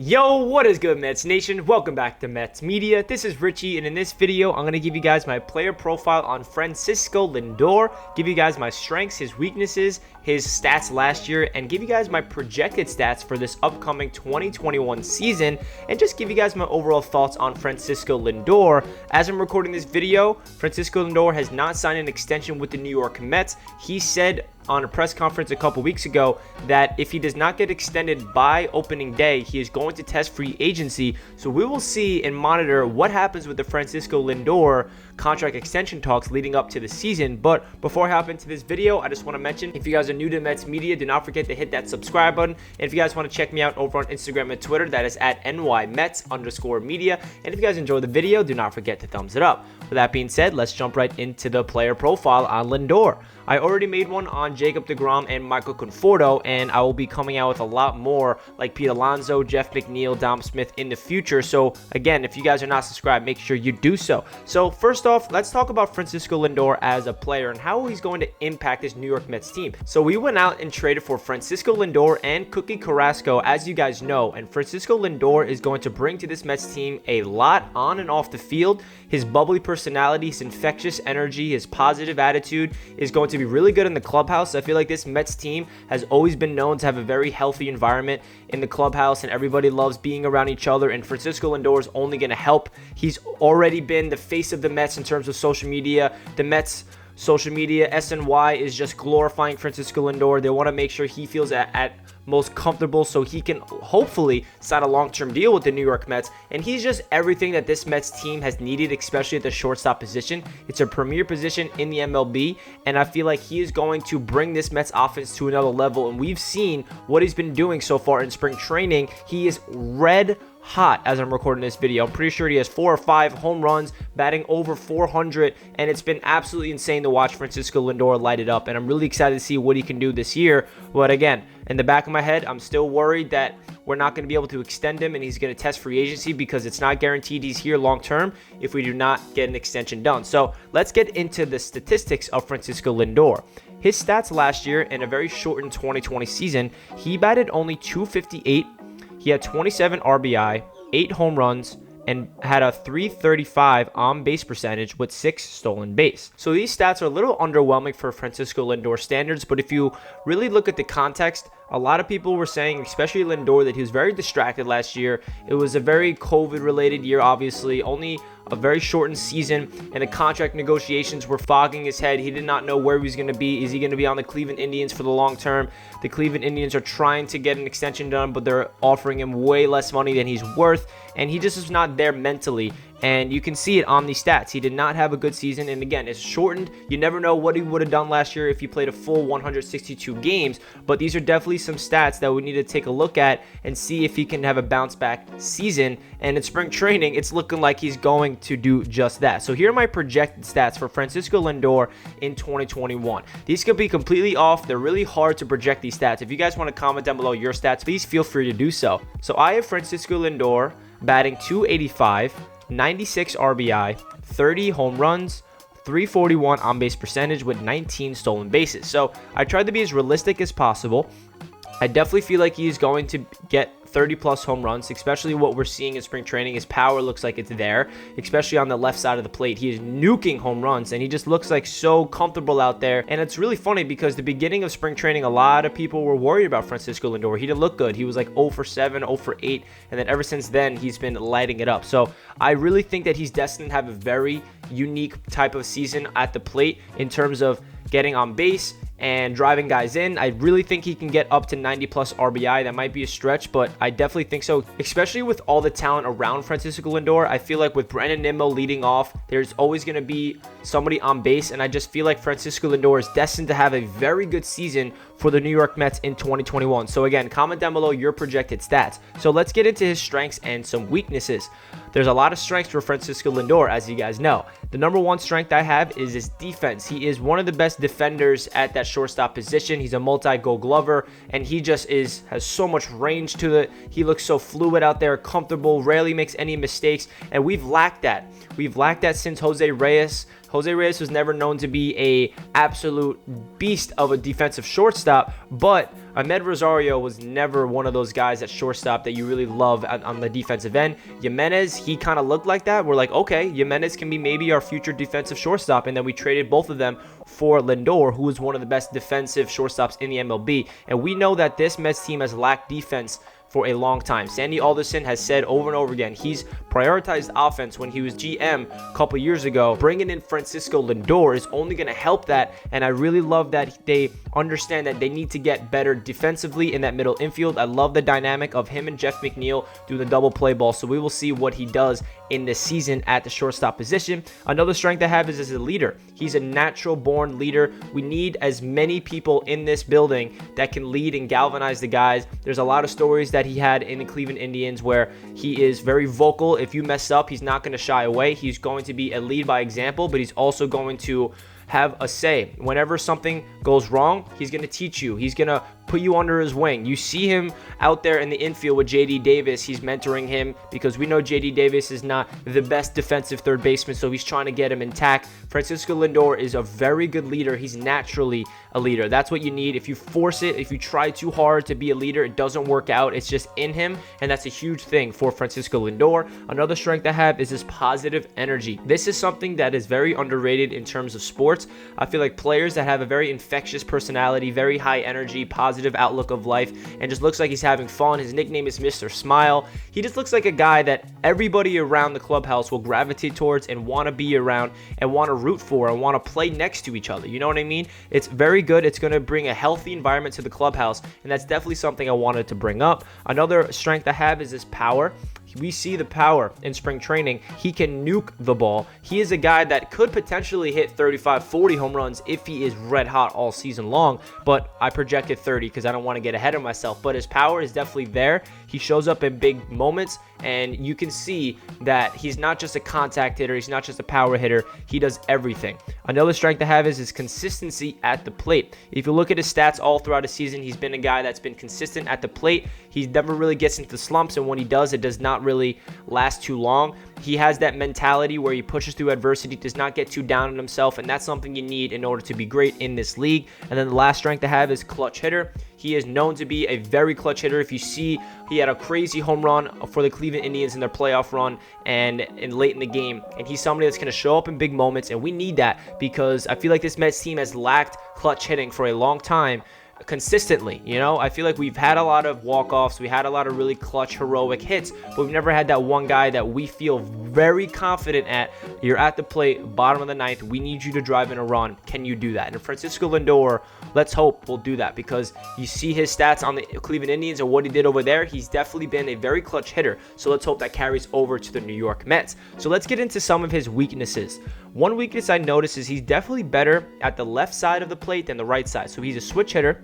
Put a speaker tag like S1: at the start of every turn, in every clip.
S1: Yo, what is good, Mets Nation? Welcome back to Mets Media. This is Richie, and in this video, I'm going to give you guys my player profile on Francisco Lindor, give you guys my strengths, his weaknesses, his stats last year, and give you guys my projected stats for this upcoming 2021 season, and just give you guys my overall thoughts on Francisco Lindor. As I'm recording this video, Francisco Lindor has not signed an extension with the New York Mets. He said on a press conference a couple weeks ago that if he does not get extended by opening day, he is going to test free agency. So we will see and monitor what happens with the Francisco Lindor contract extension talks leading up to the season. But before I hop into this video, I just want to mention, if you guys are new to Mets Media, do not forget to hit that subscribe button. And if you guys want to check me out over on Instagram and Twitter, that is at NYMets_media. And if you guys enjoy the video, do not forget to thumbs it up. With that being said, let's jump right into the player profile on Lindor. I already made one on Jacob deGrom and Michael Conforto, and I will be coming out with a lot more like Pete Alonso, Jeff McNeil, Dom Smith in the future. So again, if you guys are not subscribed, make sure you do so. So first off, let's talk about Francisco Lindor as a player and how he's going to impact this New York Mets team. So we went out and traded for Francisco Lindor and Cookie Carrasco, as you guys know, and Francisco Lindor is going to bring to this Mets team a lot on and off the field. His bubbly personality, his infectious energy, his positive attitude is going to be really good in the clubhouse. I feel like this Mets team has always been known to have a very healthy environment in the clubhouse, and everybody loves being around each other, and Francisco Lindor is only going to help. He's already been the face of the Mets in terms of social media. The Mets social media, SNY, is just glorifying Francisco Lindor. They want to make sure he feels at most comfortable so he can hopefully sign a long-term deal with the New York Mets. And he's just everything that this Mets team has needed, especially at the shortstop position. It's a premier position in the MLB, and I feel like he is going to bring this Mets offense to another level. And we've seen what he's been doing so far in spring training. He is red hot as I'm recording this video. I'm pretty sure he has 4 or 5 home runs, batting over 400, and it's been absolutely insane to watch Francisco Lindor light it up, and I'm really excited to see what he can do this year. But again, in the back of my head, I'm still worried that we're not going to be able to extend him and he's going to test free agency, because it's not guaranteed he's here long term if we do not get an extension done. So let's get into the statistics of Francisco Lindor. His stats last year in a very shortened 2020 season, he batted only .258. He had 27 RBI, 8 home runs, and had a .335 on-base percentage with 6 stolen base. So these stats are a little underwhelming for Francisco Lindor standards, but if you really look at the context, a lot of people were saying, especially Lindor, that he was very distracted last year. It was a very COVID-related year, obviously, only a very shortened season, and the contract negotiations were fogging his head. He did not know where he was going to be. Is he going to be on the Cleveland Indians for the long term? The Cleveland Indians are trying to get an extension done, but they're offering him way less money than he's worth, and he just is not there mentally. And you can see it on these stats. He did not have a good season. And again, it's shortened. You never know what he would have done last year if he played a full 162 games. But these are definitely some stats that we need to take a look at and see if he can have a bounce back season. And in spring training, it's looking like he's going to do just that. So here are my projected stats for Francisco Lindor in 2021. These could be completely off. They're really hard to project these stats. If you guys want to comment down below your stats, please feel free to do so. So I have Francisco Lindor batting .285. 96 RBI, 30 home runs, .341 on-base percentage with 19 stolen bases. So I tried to be as realistic as possible. I definitely feel like he's going to get 30 plus home runs, especially what we're seeing in spring training. His power looks like it's there, especially on the left side of the plate. He is nuking home runs, and he just looks like so comfortable out there. And it's really funny because the beginning of spring training, a lot of people were worried about Francisco Lindor. He didn't look good. He was like 0 for 7, 0 for 8, and then ever since then, he's been lighting it up. So I really think that he's destined to have a very unique type of season at the plate in terms of getting on base and driving guys in. I really think he can get up to 90 plus RBI. That might be a stretch, but I definitely think so, especially with all the talent around Francisco Lindor. I feel like with Brandon Nimmo leading off, there's always going to be somebody on base, and I just feel like Francisco Lindor is destined to have a very good season for the New York Mets in 2021. So again, comment down below your projected stats. So let's get into his strengths and some weaknesses. There's a lot of strengths for Francisco Lindor, as you guys know. The number one strength I have is his defense. He is one of the best defenders at that shortstop position. He's a multi-gold glover, and he just has so much range to it. He looks so fluid out there, comfortable, rarely makes any mistakes, and we've lacked that. We've lacked that since Jose Reyes. Jose Reyes was never known to be a absolute beast of a defensive shortstop, but Ahmed Rosario was never one of those guys at shortstop that you really love on the defensive end. Jimenez, he kind of looked like that. We're like, okay, Jimenez can be maybe our future defensive shortstop. And then we traded both of them for Lindor, who is one of the best defensive shortstops in the MLB. And we know that this Mets team has lacked defense for a long time. Sandy Alderson has said over and over again, he's prioritized offense when he was GM a couple years ago. Bringing in Francisco Lindor is only going to help that, and I really love that they understand that they need to get better defensively in that middle infield. I love the dynamic of him and Jeff McNeil doing the double play ball, so we will see what he does in this season at the shortstop position. Another strength I have is as a leader. He's a natural born leader. We need as many people in this building that can lead and galvanize the guys. There's a lot of stories that he had in the Cleveland Indians where he is very vocal. If you mess up, he's not going to shy away. He's going to be a lead by example, but he's also going to have a say. Whenever something goes wrong, he's going to teach you. He's going to put you under his wing. You see him out there in the infield with JD Davis. He's mentoring him because we know JD Davis is not the best defensive third baseman, so he's trying to get him intact. Francisco Lindor is a very good leader. He's naturally a leader. That's what you need. If you force it, if you try too hard to be a leader, it doesn't work out. It's just in him, and that's a huge thing for Francisco Lindor. Another strength I have is this positive energy. This is something that is very underrated in terms of sports. I feel like players that have a very infectious personality, very high energy, positive outlook of life, and just looks like he's having fun. His nickname is Mr. Smile. He just looks like a guy that everybody around the clubhouse will gravitate towards and want to be around and want to root for and want to play next to each other. You know what I mean? It's very good. It's going to bring a healthy environment to the clubhouse, and that's definitely something I wanted to bring up. Another strength I have is this power. We see the power in spring training. He can nuke the ball. He is a guy that could potentially hit 35, 40 home runs if he is red hot all season long, but I projected 30 because I don't want to get ahead of myself. But his power is definitely there. He shows up in big moments, and you can see that he's not just a contact hitter. He's not just a power hitter. He does everything. Another strength I have is his consistency at the plate. If you look at his stats all throughout the season, he's been a guy that's been consistent at the plate. He never really gets into slumps, and when he does, it does not really last too long. He has that mentality where he pushes through adversity, does not get too down on himself, and that's something you need in order to be great in this league. And then the last strength I have is clutch hitter. He is known to be a very clutch hitter. If you see, he had a crazy home run for the Cleveland Indians in their playoff run and late in the game. And he's somebody that's going to show up in big moments, and we need that because I feel like this Mets team has lacked clutch hitting for a long time. Consistently, you know, I feel like we've had a lot of walk-offs, we had a lot of really clutch heroic hits, but we've never had that one guy that we feel very confident at. You're at the plate, bottom of the ninth, we need you to drive in a run. Can you do that? And Francisco Lindor, let's hope will do that because you see his stats on the Cleveland Indians and what he did over there. He's definitely been a very clutch hitter, so let's hope that carries over to the New York Mets. So let's get into some of his weaknesses. One weakness I noticed is he's definitely better at the left side of the plate than the right side. So he's a switch hitter.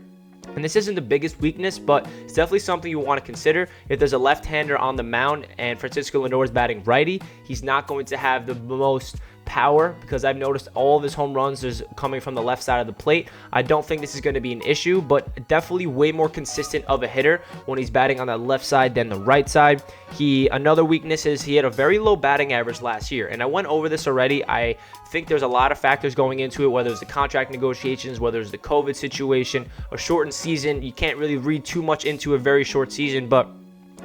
S1: And this isn't the biggest weakness, but it's definitely something you want to consider. If there's a left-hander on the mound and Francisco Lindor is batting righty, he's not going to have the most power because I've noticed all of his home runs is coming from the left side of the plate. I don't think this is going to be an issue, but definitely way more consistent of a hitter when he's batting on the left side than the right side. Another weakness is he had a very low batting average last year, and I went over this already. I think there's a lot of factors going into it, whether it's the contract negotiations, whether it's the COVID situation, a shortened season. You can't really read too much into a very short season, but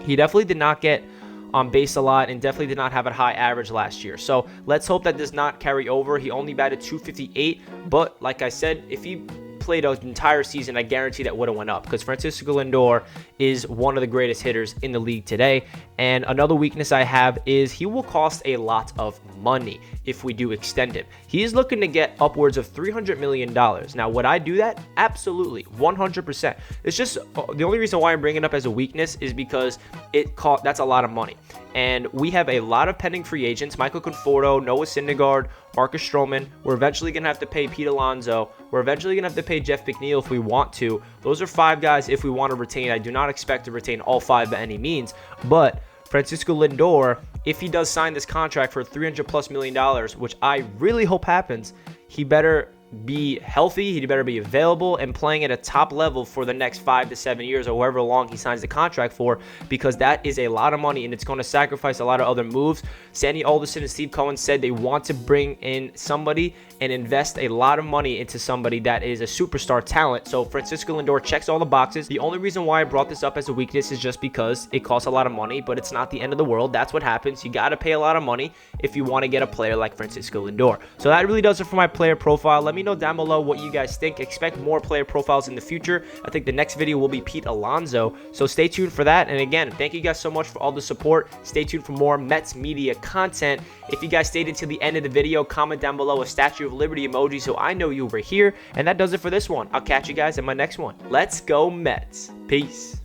S1: he definitely did not get on base a lot and definitely did not have a high average last year. So let's hope that does not carry over. He only batted .258, but like I said, if he played an entire season, I guarantee that would have went up because Francisco Lindor is one of the greatest hitters in the league today. And another weakness I have is he will cost a lot of money if we do extend him. He is looking to get upwards of $300 million. Now, would I do that? Absolutely, 100%. It's just the only reason why I'm bringing it up as a weakness is because that's a lot of money. And we have a lot of pending free agents: Michael Conforto, Noah Syndergaard, Marcus Stroman. We're eventually going to have to pay Pete Alonso. We're eventually going to have to pay Jeff McNeil if we want to. Those are 5 guys if we want to retain. I do not expect to retain all 5 by any means, but Francisco Lindor, if he does sign this contract for $300+ million, which I really hope happens, he better be healthy, he better be available and playing at a top level for the next 5 to 7 years or however long he signs the contract for, because that is a lot of money and it's going to sacrifice a lot of other moves. Sandy Alderson and Steve Cohen said they want to bring in somebody and invest a lot of money into somebody that is a superstar talent. So Francisco Lindor checks all the boxes. The only reason why I brought this up as a weakness is just because it costs a lot of money, but it's not the end of the world. That's what happens. You got to pay a lot of money if you want to get a player like Francisco Lindor. So that really does it for my player profile. Let me know down below what you guys think. Expect more player profiles in the future. I think the next video will be Pete Alonso, so stay tuned for that. And again, thank you guys so much for all the support. Stay tuned for more Mets media content. If you guys stayed until the end of the video, comment down below a Statue of Liberty emoji so I know you were here. And that does it for this one. I'll catch you guys in my next one. Let's go Mets. Peace.